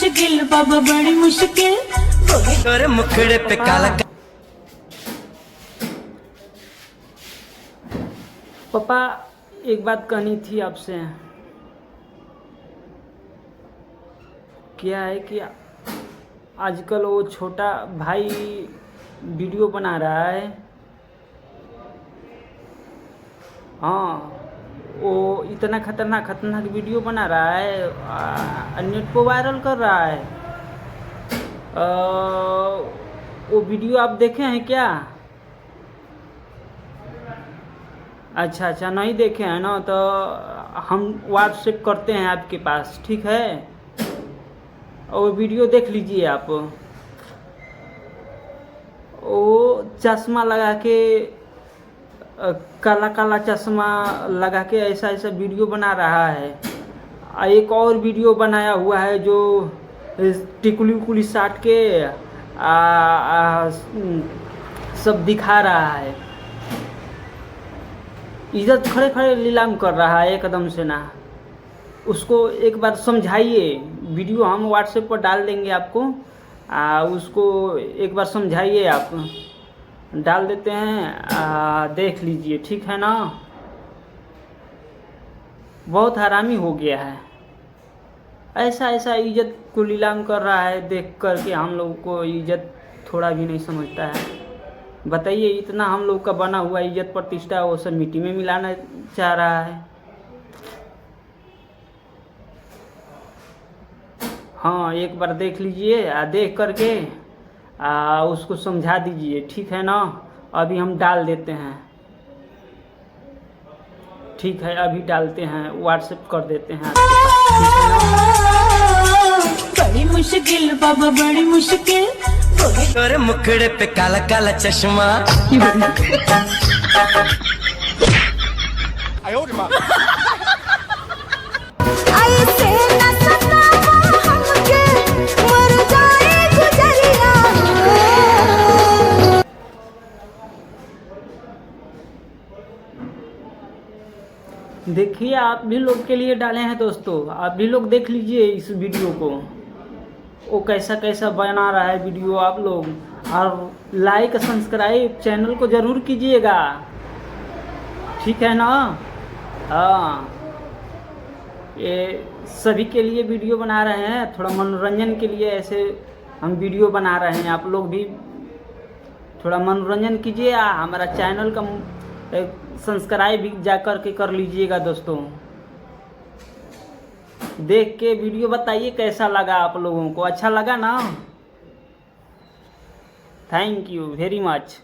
मुश्किल बाबा बड़ी मुश्किल तोरे मुखड़े पे काला पापा एक बात कहनी थी आपसे। क्या है कि आजकल वो छोटा भाई वीडियो बना रहा है। हाँ, वो इतना खतरनाक वीडियो बना रहा है, नेट पे वायरल कर रहा है। वो वीडियो आप देखे हैं क्या? अच्छा नहीं देखे हैं ना, तो हम व्हाट्सएप करते हैं आपके पास, ठीक है? और वीडियो देख लीजिए आप। वो चश्मा लगा के, काला काला चश्मा लगा के ऐसा वीडियो बना रहा है। एक और वीडियो बनाया हुआ है जो टिकुली उकुली साट के सब दिखा रहा है। इज्जत खड़े खड़े नीलाम कर रहा है एकदम से ना। उसको एक बार समझाइए। वीडियो हम व्हाट्सएप पर डाल देंगे आपको, उसको एक बार समझाइए। आप डाल देते हैं, देख लीजिए, ठीक है ना? बहुत हरामी हो गया है। ऐसा इज्जत को नीलाम कर रहा है। देख कर के हम लोग को इज्जत थोड़ा भी नहीं समझता है। बताइए, इतना हम लोग का बना हुआ इज्जत प्रतिष्ठा वो सब मिट्टी में मिलाना चाह रहा है। हाँ, एक बार देख लीजिए, देख करके उसको समझा दीजिए, ठीक है ना? अभी हम डाल देते हैं, ठीक है? अभी डालते हैं, व्हाट्सएप कर देते हैं बड़ी मुश्किल बाबा बड़ी मुश्किल तोरे मुखड़े पे काला काला चश्मा ऐसे न सतावा हमके, मर जाए गुजरिया। देखिए, आप भी लोग के लिए डाले हैं दोस्तों। आप भी लोग देख लीजिए इस वीडियो को। वो कैसा बना रहा है वीडियो। आप लोग और लाइक सब्सक्राइब चैनल को ज़रूर कीजिएगा, ठीक है ना? हाँ, ये सभी के लिए वीडियो बना रहे हैं, थोड़ा मनोरंजन के लिए ऐसे हम वीडियो बना रहे हैं। आप लोग भी थोड़ा मनोरंजन कीजिए। हमारा चैनल का सब्सक्राइब भी जा कर के कर लीजिएगा दोस्तों। देख के वीडियो बताइए कैसा लगा आप लोगों को। अच्छा लगा ना? Thank you very much.